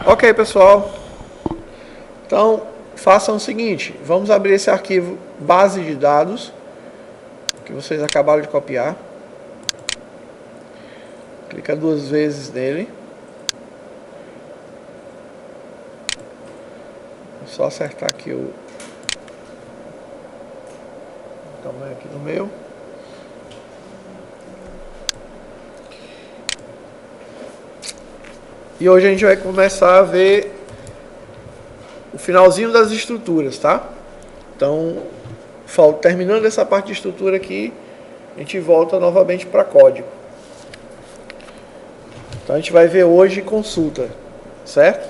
Ok, pessoal. Então, façam o seguinte. Vamos abrir esse arquivo base de dados que vocês acabaram de copiar. Clica 2 vezes nele. Vou só acertar aqui o tamanho aqui do meu. E hoje a gente vai começar a ver o finalzinho das estruturas, tá? Então, terminando essa parte de estrutura aqui, a gente volta novamente para código. Então a gente vai ver hoje consulta, certo?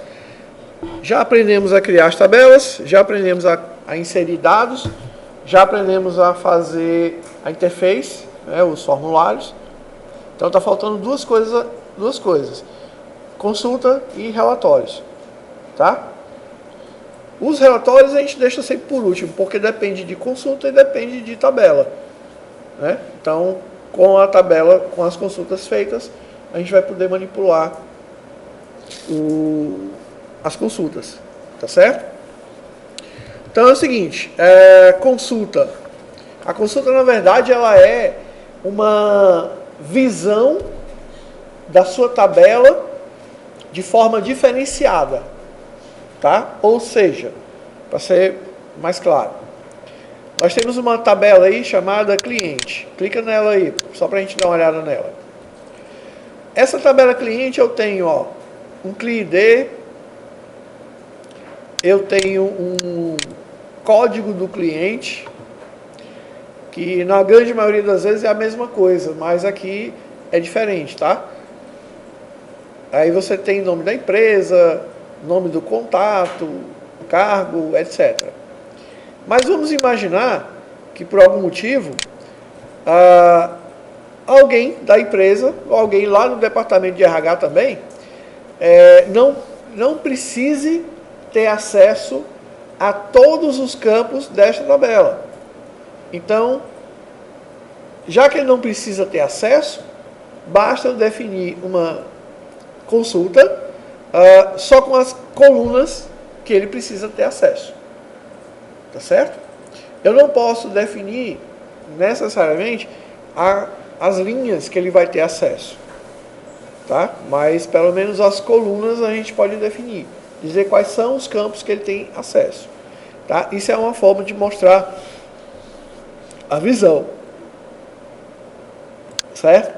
Já aprendemos a criar as tabelas, já aprendemos a inserir dados, já aprendemos a fazer a interface, né, os formulários. Então está faltando duas coisas. Consulta e relatórios, tá? Os relatórios a gente deixa sempre por último, porque depende de consulta e depende de tabela, né? Então, com a tabela, com as consultas feitas, a gente vai poder manipular as consultas, tá certo? Então é o seguinte, consulta. A consulta, na verdade, ela é uma visão da sua tabela de forma diferenciada, tá? Ou seja, para ser mais claro, nós temos uma tabela aí chamada cliente. Clica nela aí, só para a gente dar uma olhada nela. Essa tabela cliente eu tenho, ó, um CLI-ID, eu tenho um código do cliente, que na grande maioria das vezes é a mesma coisa, mas aqui é diferente, tá? Aí você tem nome da empresa, nome do contato, cargo, etc. Mas vamos imaginar que por algum motivo alguém da empresa, ou alguém lá no departamento de RH também, não precise ter acesso a todos os campos desta tabela. Então, já que ele não precisa ter acesso, basta eu definir uma consulta só com as colunas que ele precisa ter acesso. Tá certo? Eu não posso definir necessariamente as linhas que ele vai ter acesso, tá? Mas pelo menos as colunas a gente pode definir, dizer quais são os campos que ele tem acesso, tá? Isso é uma forma de mostrar a visão, certo?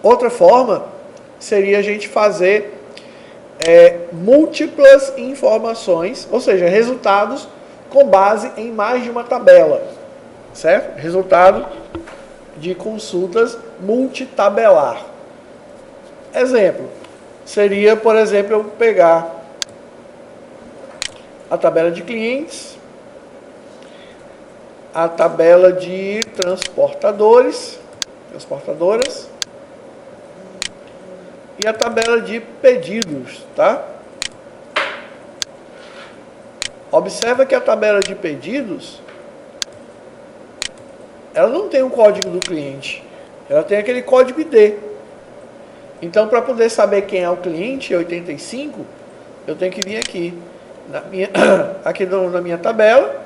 Outra forma seria a gente fazer múltiplas informações, ou seja, resultados com base em mais de uma tabela, certo? Resultado de consultas multitabelar. Exemplo, seria, por exemplo, eu pegar a tabela de clientes, a tabela de transportadoras, e a tabela de pedidos, tá? Observa que a tabela de pedidos, ela não tem o código do cliente, ela tem aquele código ID. Então, para poder saber quem é o cliente 85, eu tenho que vir aqui na minha tabela,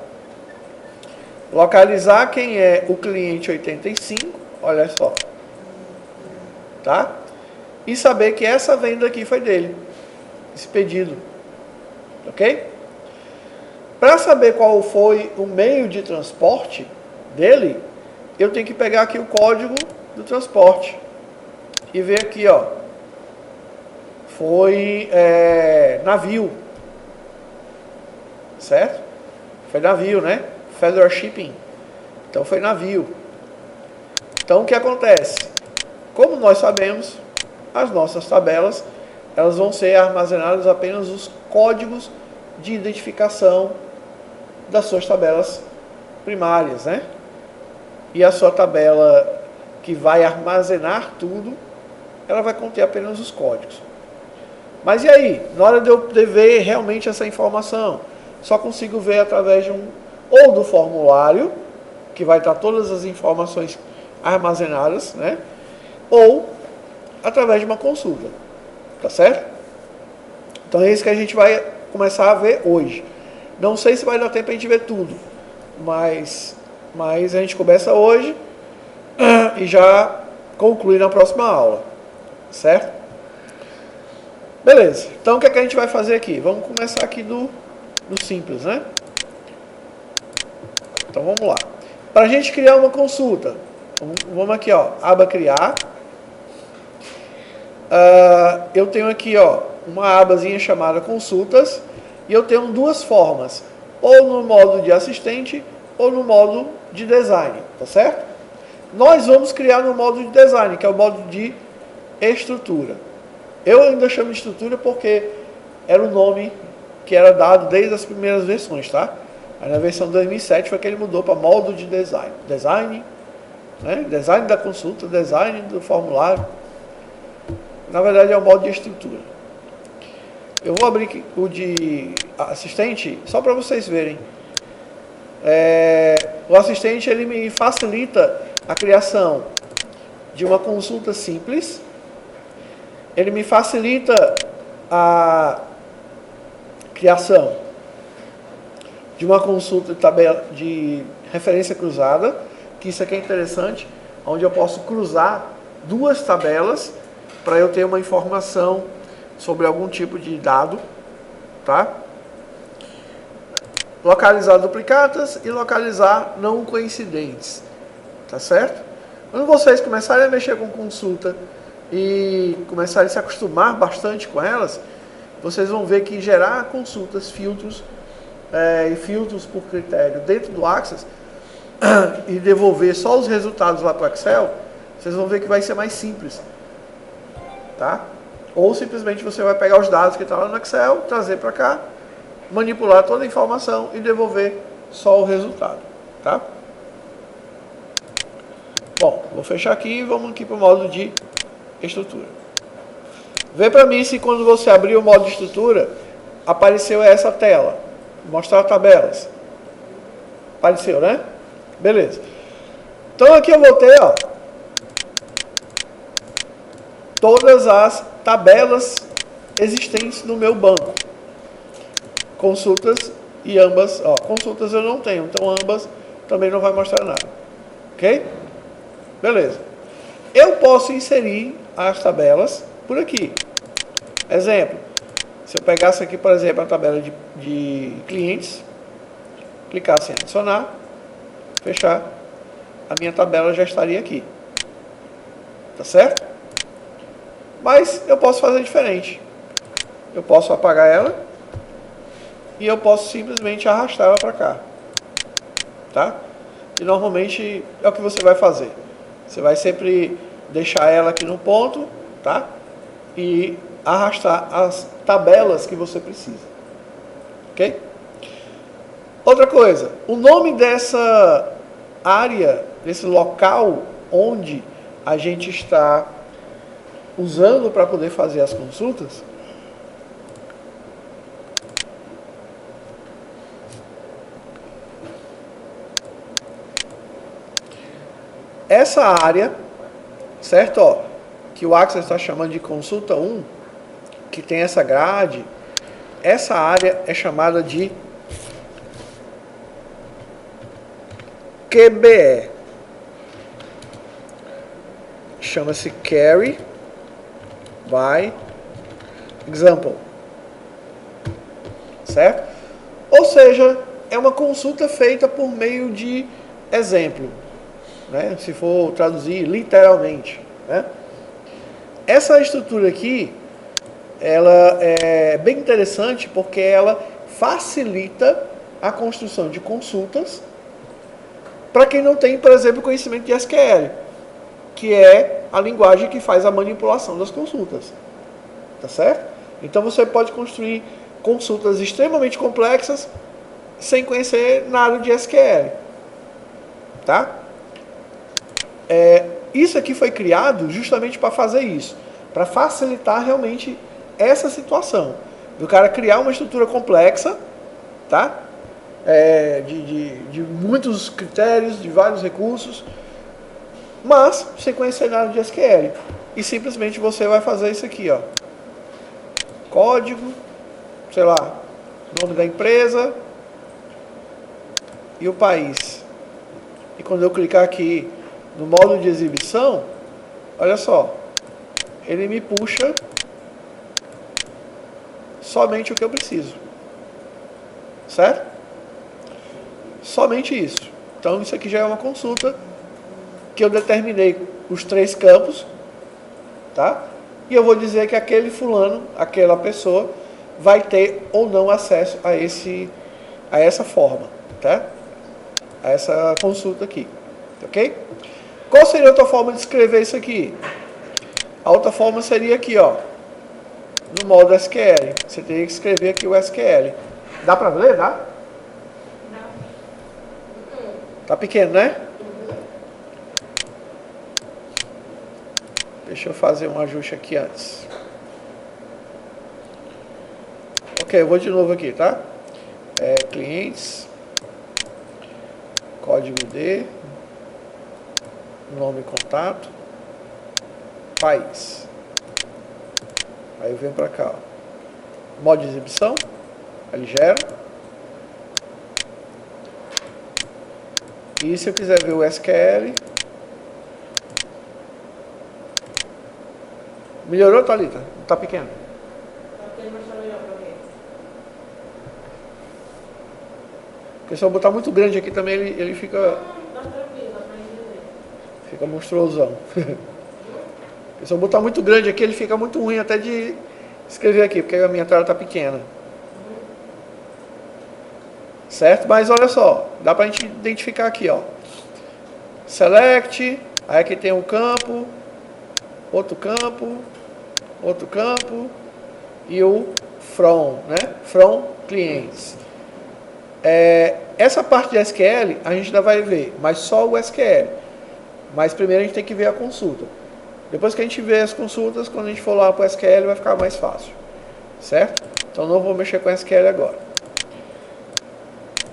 localizar quem é o cliente 85, olha só, tá? E saber que essa venda aqui foi dele, esse pedido, ok? Para saber qual foi o meio de transporte dele, eu tenho que pegar aqui o código do transporte e ver aqui, ó, foi navio, certo? Foi navio, né? Federal Shipping, então foi navio. Então o que acontece? Como nós sabemos, as nossas tabelas, elas vão ser armazenadas apenas os códigos de identificação das suas tabelas primárias, né? E a sua tabela que vai armazenar tudo, ela vai conter apenas os códigos. Mas e aí? Na hora de eu ver realmente essa informação, só consigo ver através de ou do formulário, que vai estar todas as informações armazenadas, né? Ou através de uma consulta, tá certo? Então é isso que a gente vai começar a ver hoje. Não sei se vai dar tempo a gente ver tudo, mas a gente começa hoje e já conclui na próxima aula, certo? Beleza, então o que é que a gente vai fazer aqui? Vamos começar aqui do simples, né? Então vamos lá. Para a gente criar uma consulta, vamos aqui, ó, aba criar. Eu tenho aqui, ó, uma abazinha chamada consultas e eu tenho duas formas, ou no modo de assistente ou no modo de design, tá certo? Nós vamos criar no modo de design, que é o modo de estrutura. Eu ainda chamo de estrutura porque era o nome que era dado desde as primeiras versões, tá? Aí na versão 2007 foi que ele mudou para modo de design. Design, né? Design da consulta, design do formulário. Na verdade é o modo de estrutura. Eu vou abrir o de assistente só para vocês verem. O assistente ele me facilita a criação de uma consulta simples. Ele me facilita a criação de uma consulta de tabela de referência cruzada, que isso aqui é interessante, onde eu posso cruzar duas tabelas para eu ter uma informação sobre algum tipo de dado, tá? Localizar duplicatas e localizar não coincidentes, tá certo? Quando vocês começarem a mexer com consulta e começarem a se acostumar bastante com elas, vocês vão ver que gerar consultas, filtros e filtros por critério dentro do Access e devolver só os resultados lá para o Excel, vocês vão ver que vai ser mais simples, tá? Ou simplesmente você vai pegar os dados que estão lá no Excel, trazer para cá, manipular toda a informação e devolver só o resultado, tá? Bom, vou fechar aqui e vamos aqui para o modo de estrutura. Vê para mim se quando você abrir o modo de estrutura, apareceu essa tela. Mostrar tabelas. Apareceu, né? Beleza. Então aqui eu vou ter, ó, todas as tabelas existentes no meu banco. Consultas e ambas, ó, consultas eu não tenho, então ambas também não vai mostrar nada. Ok? Beleza. Eu posso inserir as tabelas por aqui. Exemplo, se eu pegasse aqui, por exemplo, a tabela de clientes, clicasse em adicionar, fechar, a minha tabela já estaria aqui. Tá certo? Mas eu posso fazer diferente. Eu posso apagar ela e eu posso simplesmente arrastar ela para cá. Tá? E normalmente é o que você vai fazer. Você vai sempre deixar ela aqui no ponto, tá? E arrastar as tabelas que você precisa. Ok? Outra coisa, o nome dessa área, desse local onde a gente está usando para poder fazer as consultas, essa área, certo? Ó, que o Access está chamando de consulta 1, que tem essa grade, essa área é chamada de QBE. Chama-se Carry by Example. Certo? Ou seja, é uma consulta feita por meio de exemplo, né? Se for traduzir literalmente, né? Essa estrutura aqui, ela é bem interessante porque ela facilita a construção de consultas para quem não tem, por exemplo, conhecimento de SQL, que é a linguagem que faz a manipulação das consultas. Tá certo? Então você pode construir consultas extremamente complexas sem conhecer nada de SQL. Tá? Isso aqui foi criado justamente para fazer isso, para facilitar realmente essa situação do cara criar uma estrutura complexa, tá? De muitos critérios, de vários recursos, mas sem conhecer nada de SQL. E simplesmente você vai fazer isso aqui, ó. Código, sei lá, nome da empresa e o país. E quando eu clicar aqui no módulo de exibição, olha só, ele me puxa somente o que eu preciso. Certo? Somente isso. Então isso aqui já é uma consulta que eu determinei os 3 campos, tá? E eu vou dizer que aquele fulano, aquela pessoa, vai ter ou não acesso a essa forma, tá? A essa consulta aqui, ok? Qual seria a outra forma de escrever isso aqui? A outra forma seria aqui, ó, no módulo SQL. Você teria que escrever aqui o SQL. Dá para ler, dá? Tá pequeno, né? Deixa eu fazer um ajuste aqui antes. Ok, eu vou de novo aqui, tá? Clientes, código D, nome e contato, país. Aí eu venho para cá, ó. Modo de exibição, ele gera. E se eu quiser ver o SQL, melhorou, Thalita? Tá pequeno? Tá pequeno, mas tá melhor pra mim. Porque se eu botar muito grande aqui também, ele fica... Tá tranquilo, dá pra entender. Fica monstruosão. Porque se eu botar muito grande aqui, ele fica muito ruim até de escrever aqui, porque a minha tela tá pequena. Certo? Mas olha só, dá pra gente identificar aqui, ó. Select, aí aqui tem um campo, outro campo e o from, né? From clients. Essa parte de SQL a gente ainda vai ver, mas só o SQL. Mas primeiro a gente tem que ver a consulta. Depois que a gente vê as consultas, quando a gente for lá para o SQL vai ficar mais fácil. Certo? Então não vou mexer com SQL agora.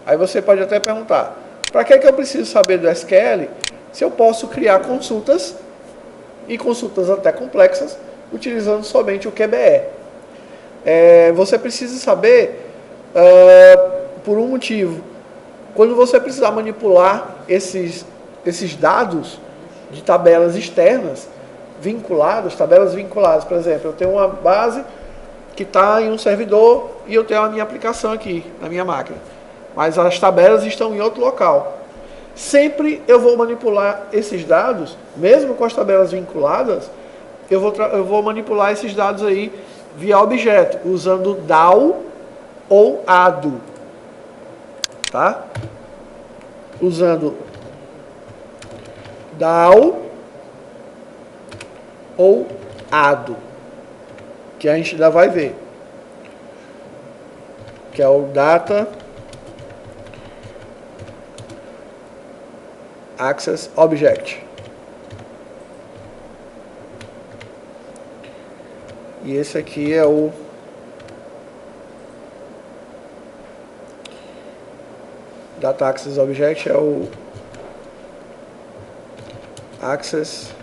Aí você pode até perguntar, para que eu preciso saber do SQL se eu posso criar consultas, e consultas até complexas, utilizando somente o QBE? Você precisa saber por um motivo. Quando você precisar manipular esses dados de tabelas externas, tabelas vinculadas, por exemplo, eu tenho uma base que está em um servidor e eu tenho a minha aplicação aqui na minha máquina. Mas as tabelas estão em outro local. Sempre eu vou manipular esses dados, mesmo com as tabelas vinculadas, eu vou manipular esses dados aí via objeto, usando DAO ou ADO. Tá? Usando DAO ou ADO, que a gente ainda vai ver, que é o Data Access Object. E esse aqui é o Data Access Object, é o Access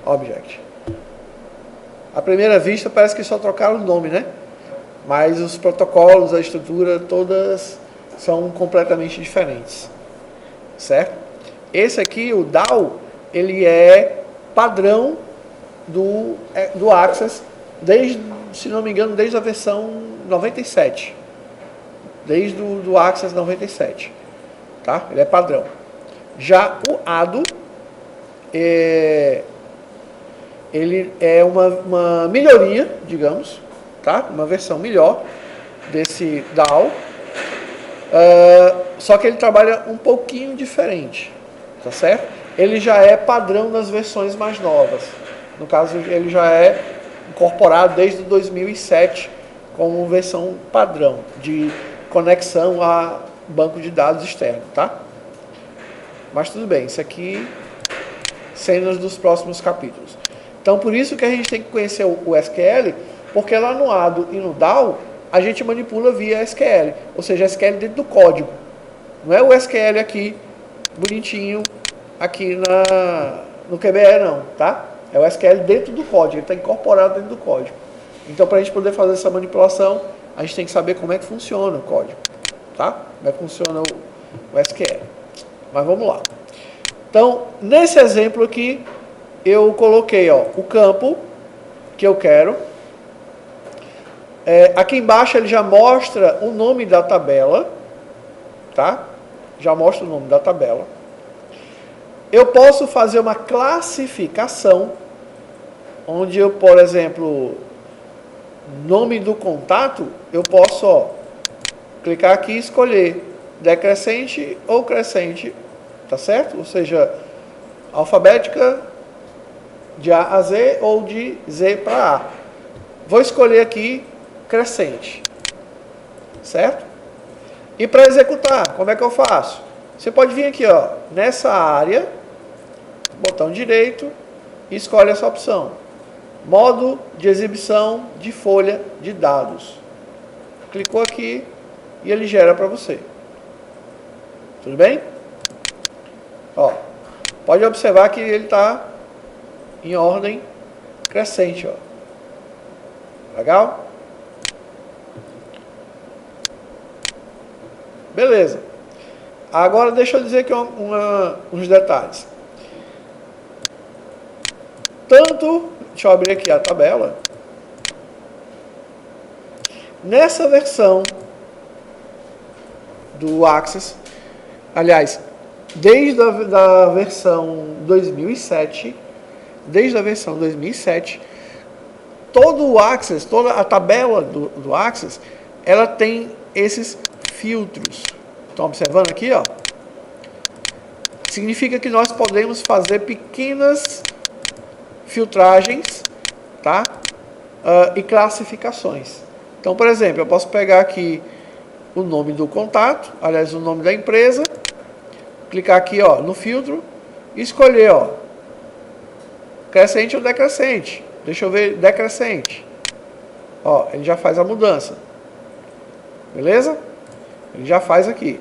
Object. À primeira vista parece que só trocaram o nome, né? Mas os protocolos, a estrutura, todas são completamente diferentes. Certo? Esse aqui, o DAO, ele é padrão do Access, se não me engano, desde a versão 97. Desde do Access 97. Tá? Ele é padrão. Já o ADO ele é uma melhoria, digamos, tá? Uma versão melhor desse DAO, só que ele trabalha um pouquinho diferente, tá certo? Ele já é padrão nas versões mais novas. No caso, ele já é incorporado desde 2007 como versão padrão de conexão a banco de dados externo, tá? Mas tudo bem, isso aqui cenas dos próximos capítulos. Então, por isso que a gente tem que conhecer o SQL, porque lá no ADO e no DAO, a gente manipula via SQL, ou seja, SQL dentro do código. Não é o SQL aqui, bonitinho, aqui no QBE não, tá? É o SQL dentro do código, ele está incorporado dentro do código. Então, para a gente poder fazer essa manipulação, a gente tem que saber como é que funciona o código, tá? Como é que funciona o SQL. Mas vamos lá. Então, nesse exemplo aqui, eu coloquei o campo que eu quero. Aqui embaixo ele já mostra o nome da tabela, tá? Já mostra o nome da tabela. Eu posso fazer uma classificação, onde eu, por exemplo, nome do contato, eu posso clicar aqui e escolher decrescente ou crescente, tá certo? Ou seja, alfabética de A a Z ou de Z para A. Vou escolher aqui crescente, certo? E para executar, como é que eu faço? Você pode vir aqui, nessa área, botão direito, e escolhe essa opção. Modo de exibição de folha de dados. Clicou aqui e ele gera para você. Tudo bem? Pode observar que ele está em ordem crescente. Legal? Beleza. Agora deixa eu dizer aqui uns detalhes. Deixa eu abrir aqui a tabela. Nessa versão do Access, aliás, desde a versão 2007, todo o Access, toda a tabela do Access, ela tem esses filtros. Estão observando aqui, Significa que nós podemos fazer pequenas filtragens, tá? E classificações. Então, por exemplo, eu posso pegar aqui o nome do contato, aliás, o nome da empresa, clicar aqui, no filtro, e escolher, crescente ou decrescente. Deixa eu ver, decrescente. Ele já faz a mudança. Beleza? Ele já faz aqui.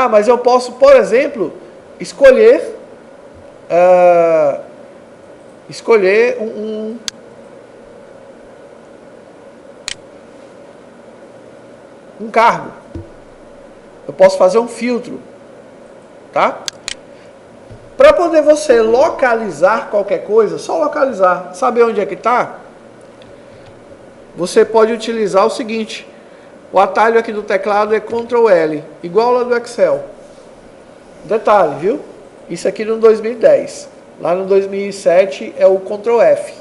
Mas eu posso, por exemplo, escolher um cargo. Eu posso fazer um filtro, tá? Para poder você localizar qualquer coisa, só localizar, saber onde é que está, você pode utilizar o seguinte: o atalho aqui do teclado é Ctrl L, igual lá do Excel. Detalhe, viu? Isso aqui no 2010. Lá no 2007 é o Ctrl F,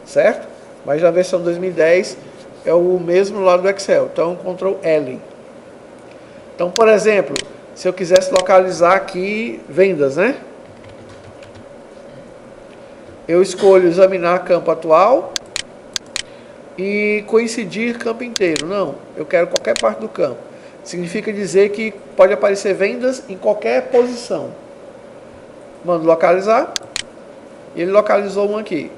certo? Mas na versão 2010 é o mesmo lá do Excel. Então, Ctrl L. Então, por exemplo, se eu quisesse localizar aqui vendas, né? Eu escolho examinar campo atual e coincidir campo inteiro. Não, eu quero qualquer parte do campo. Significa dizer que pode aparecer vendas em qualquer posição. Mando localizar. E ele localizou um aqui.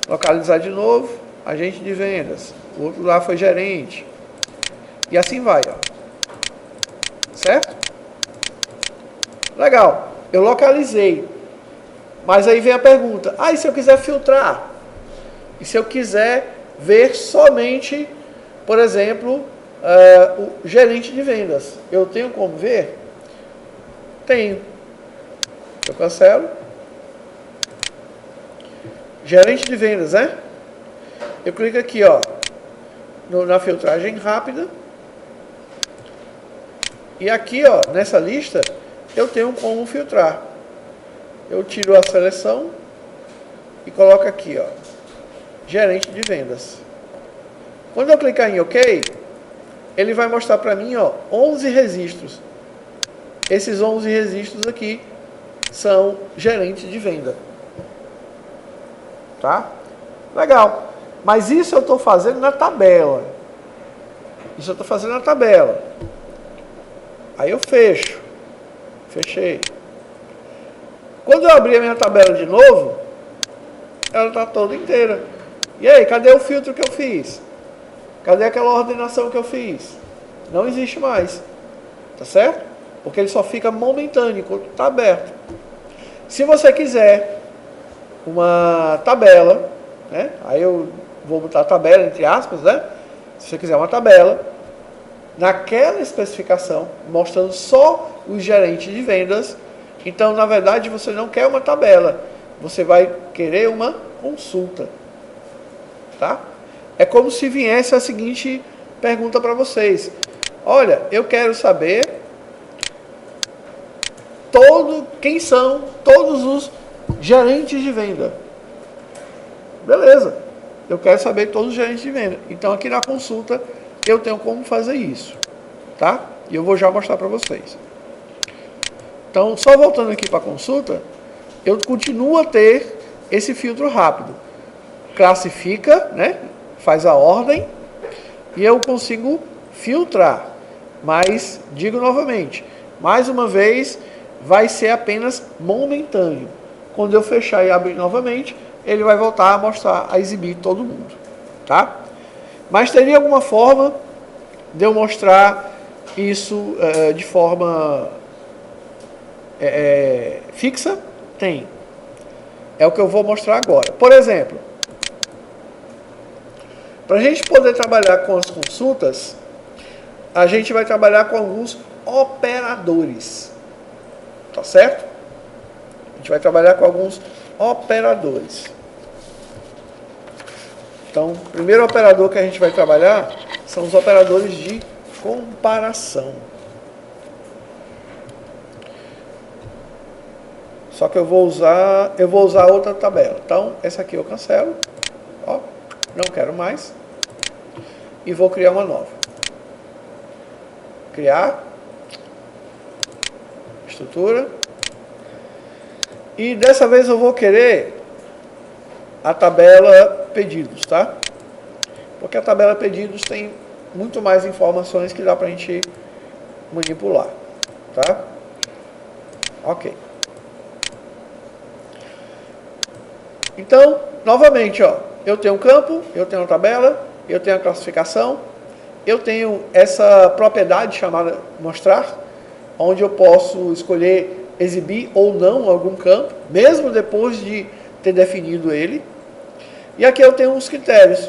Localizar de novo, agente de vendas. O outro lá foi gerente. E assim vai, Certo? Legal. Eu localizei. Mas aí vem a pergunta: e se eu quiser filtrar? E se eu quiser ver somente, por exemplo, o gerente de vendas? Eu tenho como ver? Tenho. Eu cancelo. Gerente de vendas, né? Eu clico aqui, na filtragem rápida. E aqui, nessa lista, eu tenho como filtrar. Eu tiro a seleção e coloco aqui, gerente de vendas. Quando eu clicar em OK, ele vai mostrar para mim, 11 registros. Esses 11 registros aqui são gerentes de venda. Tá? Legal. Mas isso eu estou fazendo na tabela. Aí eu fecho. Fechei. Quando eu abrir a minha tabela de novo, ela está toda inteira. E aí, cadê o filtro que eu fiz? Cadê aquela ordenação que eu fiz? Não existe mais. Tá certo? porque ele só fica momentâneo enquanto está aberto. Se você quiser uma tabela, né? Aí eu vou botar tabela entre aspas, né? Se você quiser uma tabela, naquela especificação, mostrando só os gerentes de vendas, então, na verdade, você não quer uma tabela, você vai querer uma consulta, tá? É como se viesse a seguinte pergunta para vocês. Olha, eu quero saber quem são todos os gerentes de venda. Beleza, eu quero saber todos os gerentes de venda. Então, aqui na consulta, eu tenho como fazer isso, tá? E eu vou já mostrar para vocês. Então, só voltando aqui para a consulta, eu continuo a ter esse filtro rápido. Classifica, né? Faz a ordem e eu consigo filtrar. Mas, digo novamente, mais uma vez, vai ser apenas momentâneo. Quando eu fechar e abrir novamente, ele vai voltar a mostrar, a exibir todo mundo, tá? Mas teria alguma forma de eu mostrar isso de forma fixa? Tem. É o que eu vou mostrar agora. Por exemplo, para a gente poder trabalhar com as consultas, a gente vai trabalhar com alguns operadores. Tá certo? A gente vai trabalhar com alguns operadores. Então, o primeiro operador que a gente vai trabalhar são os operadores de comparação. Só que eu vou usar outra tabela. Então, essa aqui eu cancelo. Ó, não quero mais. E vou criar uma nova. Criar. Estrutura. E dessa vez eu vou querer a tabela pedidos, tá? Porque a tabela pedidos tem muito mais informações que dá pra gente manipular, tá? Ok. Então, novamente, ó, eu tenho um campo, eu tenho uma tabela, eu tenho a classificação, eu tenho essa propriedade chamada mostrar, onde eu posso escolher exibir ou não algum campo, mesmo depois de ter definido ele. E aqui eu tenho uns critérios,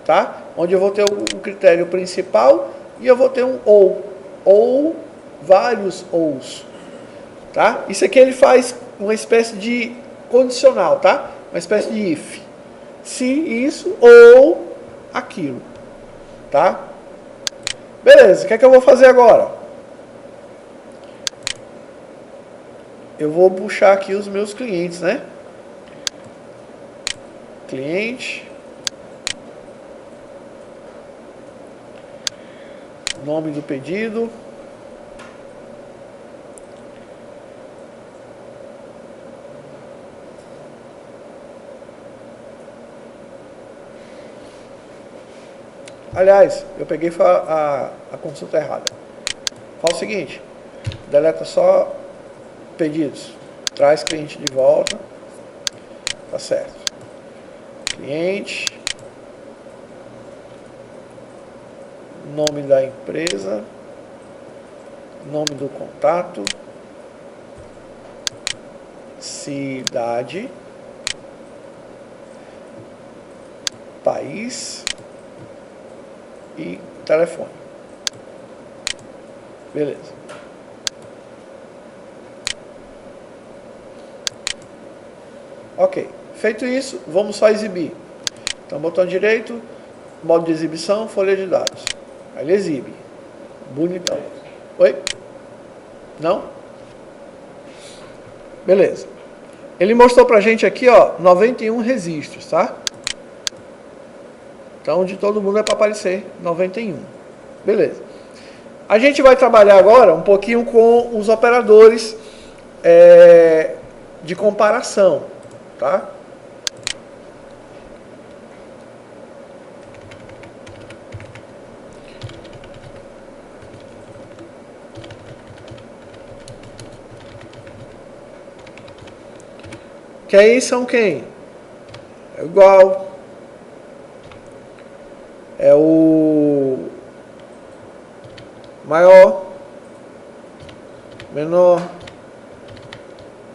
tá? Onde eu vou ter um critério principal e eu vou ter um ou vários ous, tá? Isso aqui ele faz uma espécie de condicional, tá? Uma espécie de if. Se isso ou aquilo, tá? Beleza, o que é que eu vou fazer agora? Eu vou puxar aqui os meus clientes, né? Cliente. Nome do pedido. Aliás, eu peguei a consulta errada. Fala o seguinte, deleta só pedidos. Traz cliente de volta. Tá certo. Cliente. Nome da empresa. Nome do contato. Cidade. País. E telefone. Beleza. Ok. Feito isso, vamos só exibir. Então, botão direito, modo de exibição, folha de dados. Aí ele exibe. Bonitão. Oi? Não? Beleza. Ele mostrou pra gente aqui, ó, 91 registros, tá? Então, de todo mundo é para aparecer 91. Beleza. A gente vai trabalhar agora um pouquinho com os operadores de comparação, tá? Que aí são quem? É igual. É o maior, menor,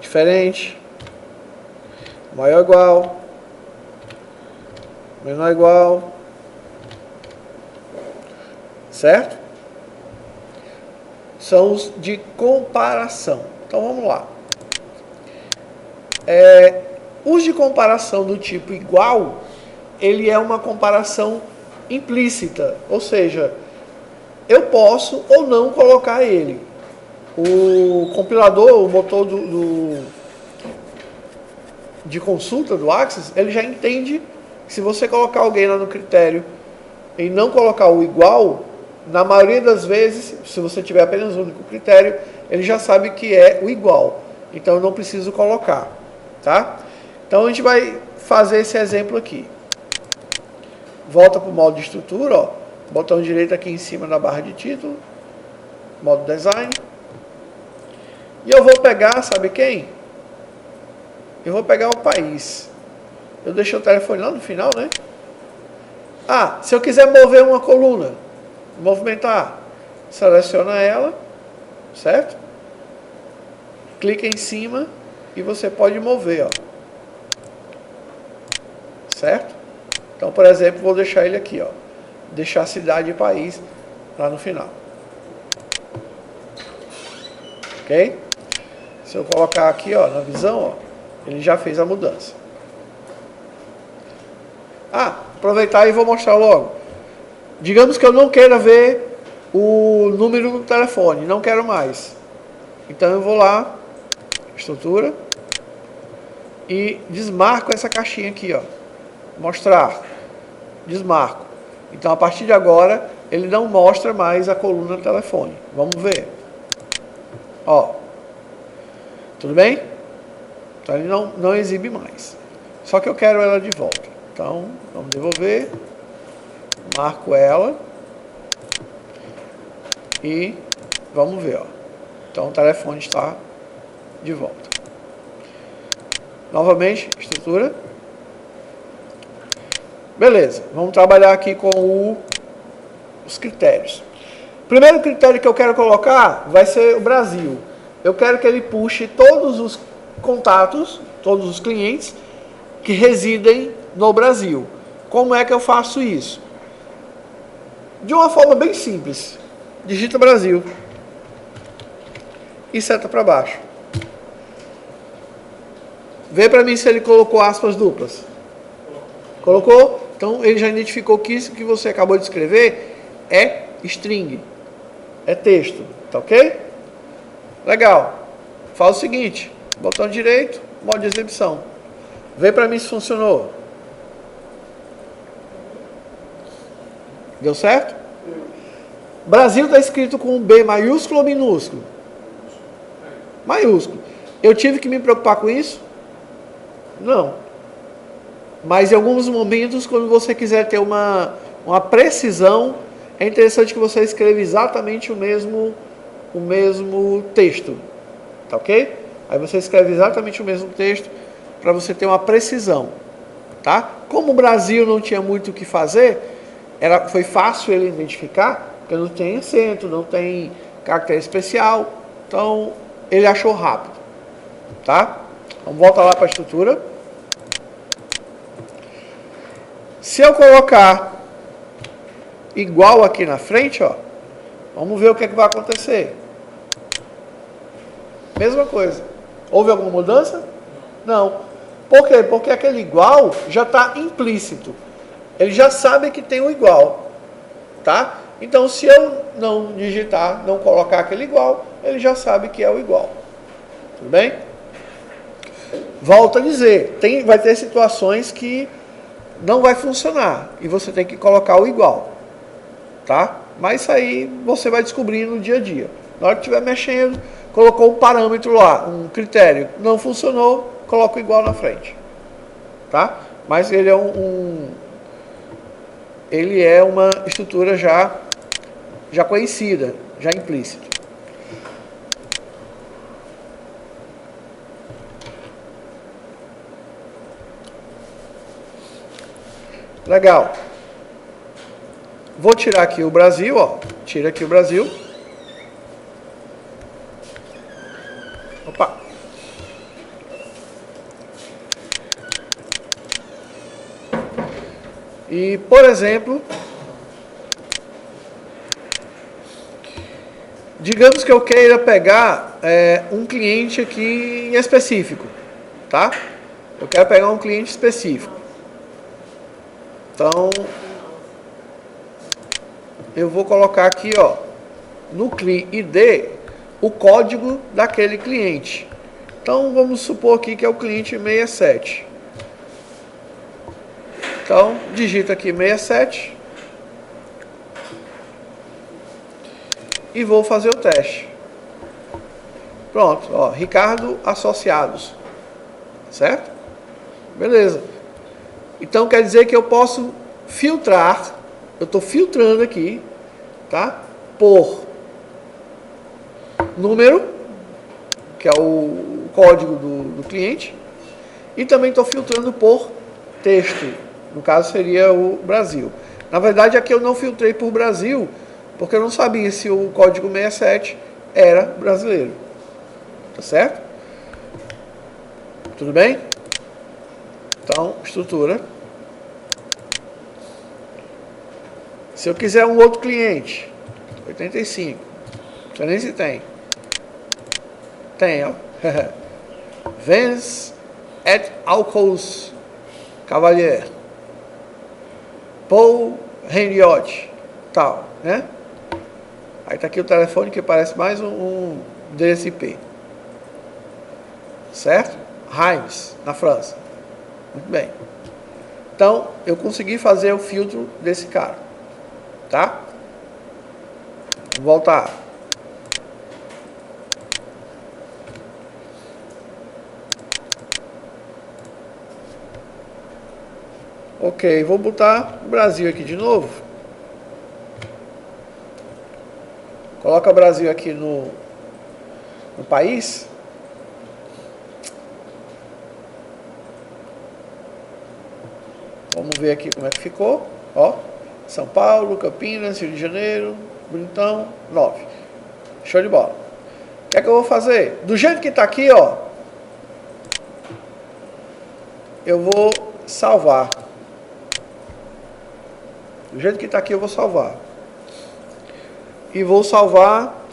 diferente, maior ou igual, menor ou igual, certo? São os de comparação. Então vamos lá. Os de comparação do tipo igual, ele é uma comparação implícita, ou seja, eu posso ou não colocar ele. O compilador, o motor de consulta do Axis, ele já entende que se você colocar alguém lá no critério e não colocar o igual, na maioria das vezes, se você tiver apenas um único critério, ele já sabe que é o igual. Então eu não preciso colocar, tá? Então a gente vai fazer esse exemplo aqui. Volta para o modo de estrutura, ó, botão direito aqui em cima da barra de título, modo design. E eu vou pegar, sabe quem? Eu vou pegar o país. Eu deixei o telefone lá no final, né? Ah, se eu quiser mover uma coluna, movimentar, seleciona ela, certo? Clica em cima e você pode mover, ó. Certo? Então, por exemplo, vou deixar ele aqui, ó. Deixar cidade e país lá no final. Ok? Se eu colocar aqui, ó, na visão, ó, ele já fez a mudança. Ah, aproveitar e vou mostrar logo. Digamos que eu não queira ver o número do telefone, não quero mais. Então eu vou lá, estrutura, e desmarco essa caixinha aqui, ó. Mostrar, desmarco. Então a partir de agora ele não mostra mais a coluna do telefone. Vamos ver. Ó, tudo bem? Então ele não exibe mais. Só que eu quero ela de volta. Então vamos devolver, marco ela e vamos ver, ó. Então o telefone está de volta. Novamente, estrutura. Beleza, vamos trabalhar aqui com os critérios. O primeiro critério que eu quero colocar vai ser o Brasil. Eu quero que ele puxe todos os contatos, todos os clientes que residem no Brasil. Como é que eu faço isso? De uma forma bem simples. Digita Brasil e seta para baixo. Vê para mim se ele colocou aspas duplas. Colocou? Então ele já identificou que isso que você acabou de escrever é string, é texto, tá ok? Legal. Faz o seguinte, botão direito, modo de exibição. Vê para mim se funcionou. Deu certo? Brasil está escrito com um B maiúsculo ou minúsculo? Maiúsculo. Eu tive que me preocupar com isso? Não. Mas em alguns momentos, quando você quiser ter uma precisão, é interessante que você escreva exatamente o mesmo texto. Tá ok? Aí você escreve exatamente o mesmo texto para você ter uma precisão. Tá? Como o Brasil não tinha muito o que fazer, foi fácil ele identificar, porque não tem acento, não tem caractere especial. Então, ele achou rápido. Tá? Vamos voltar lá para a estrutura. Se eu colocar igual aqui na frente, ó, vamos ver o que é que vai acontecer. Mesma coisa. Houve alguma mudança? Não. Por quê? Porque aquele igual já está implícito. Ele já sabe que tem o igual. Tá? Então, se eu não digitar, não colocar aquele igual, ele já sabe que é o igual. Tudo bem? Volto a dizer, vai ter situações que não vai funcionar e você tem que colocar o igual, tá? Mas isso aí você vai descobrir no dia a dia. Na hora que estiver mexendo, colocou um parâmetro lá, um critério, não funcionou, coloca o igual na frente, tá? Mas ele é uma estrutura já conhecida, já implícita. Legal. Vou tirar aqui o Brasil, ó. Tira aqui o Brasil. E, por exemplo, digamos que eu queira pegar um cliente aqui em específico, tá? Eu quero pegar um cliente específico. Então, eu vou colocar aqui, ó, no CLI ID, o código daquele cliente. Então, vamos supor aqui que é o cliente 67. Então, digita aqui 67 e vou fazer o teste. Pronto, ó, Ricardo Associados, certo? Beleza. Então, quer dizer que eu posso filtrar, eu estou filtrando aqui, tá? Por número, que é o código do cliente, e também estou filtrando por texto, no caso seria o Brasil. Na verdade, aqui eu não filtrei por Brasil, porque eu não sabia se o código 67 era brasileiro. Tá certo? Tudo bem? Então, estrutura. Se eu quiser um outro cliente, 85, não sei nem se tem. Tem, ó. Vence et Alcous Cavalier. Paul Henriot, tal, né? Aí tá aqui o telefone que parece mais um DSP. Certo? Reims, na França. Muito bem. Então, eu consegui fazer o filtro desse cara. Tá? Vou voltar. Ok, vou botar o Brasil aqui de novo. Coloca o Brasil aqui no país. Vamos ver aqui como é que ficou. Ó, São Paulo, Campinas, Rio de Janeiro, Bonitão, 9. Show de bola. O que é que eu vou fazer? Do jeito que está aqui, ó, eu vou salvar. Do jeito que está aqui, eu vou salvar. E vou salvar.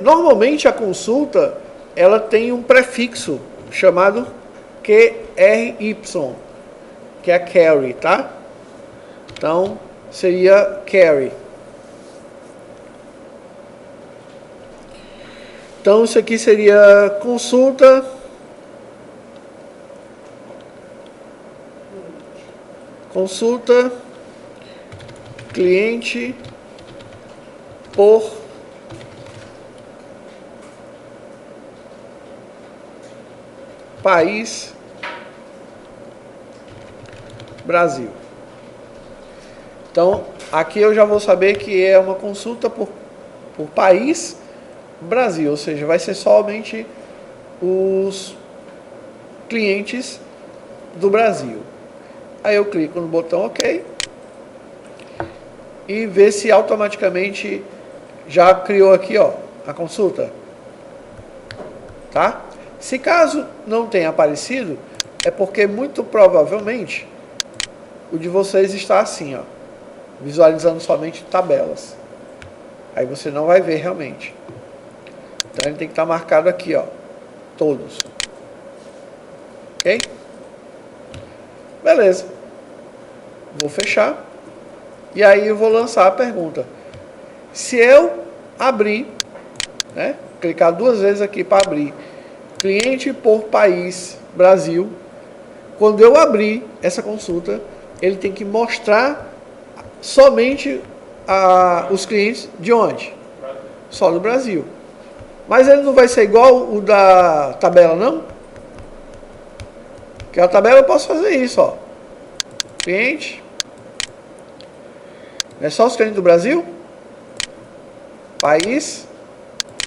Normalmente a consulta ela tem um prefixo chamado QRY, que é carry, tá? Então seria carry. Então isso aqui seria consulta cliente por país Brasil. Então, aqui eu já vou saber que é uma consulta por país Brasil, ou seja, vai ser somente os clientes do Brasil. Aí eu clico no botão OK e ver se automaticamente já criou aqui, ó, a consulta. Tá? Se caso não tenha aparecido, é porque muito provavelmente o de vocês está assim, ó, visualizando somente tabelas. Aí você não vai ver realmente. Então ele tem que estar marcado aqui, ó, todos. Ok? Beleza. Vou fechar. E aí eu vou lançar a pergunta. Se eu abrir, né, clicar 2 vezes aqui para abrir, cliente por país Brasil, quando eu abrir essa consulta, ele tem que mostrar somente os clientes de onde? Só do Brasil. Mas ele não vai ser igual o da tabela, não? Porque a tabela eu posso fazer isso, ó. Cliente. É só os clientes do Brasil? País.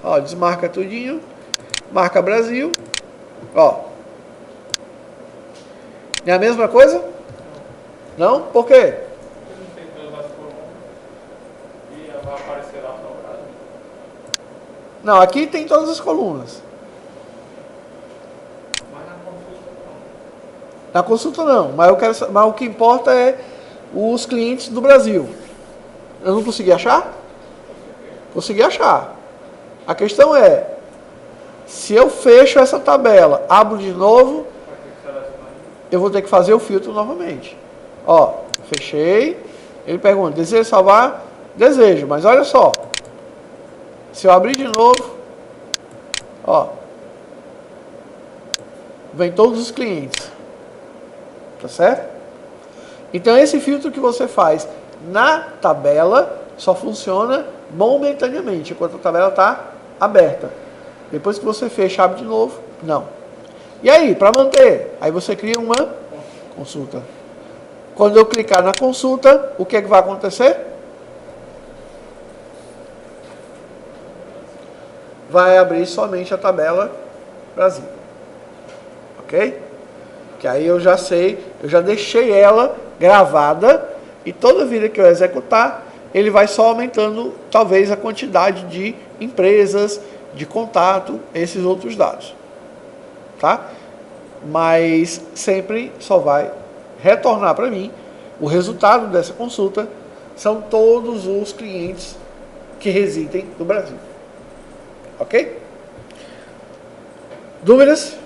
Ó, desmarca tudinho. Marca Brasil. Ó. É a mesma coisa? Não? Por quê? Não, aqui tem todas as colunas. Mas na consulta não. Na consulta não, mas o que importa é os clientes do Brasil. Eu não consegui achar? Consegui achar. A questão é, se eu fecho essa tabela, abro de novo, eu vou ter que fazer o filtro novamente. Ó, fechei. Ele pergunta, deseja salvar? Desejo, mas olha só. Se eu abrir de novo, ó, vem todos os clientes. Tá certo? Então esse filtro que você faz na tabela só funciona momentaneamente, enquanto a tabela está aberta. Depois que você fecha, abre de novo, não. E aí, para manter, aí você cria uma consulta. Quando eu clicar na consulta, o que é que vai acontecer? Vai abrir somente a tabela Brasil. Ok? Que aí eu já sei, eu já deixei ela gravada e toda vida que eu executar, ele vai só aumentando talvez a quantidade de empresas, de contato, esses outros dados. Tá? Mas sempre só vai retornar para mim o resultado dessa consulta são todos os clientes que residem no Brasil. Ok? Dúvidas?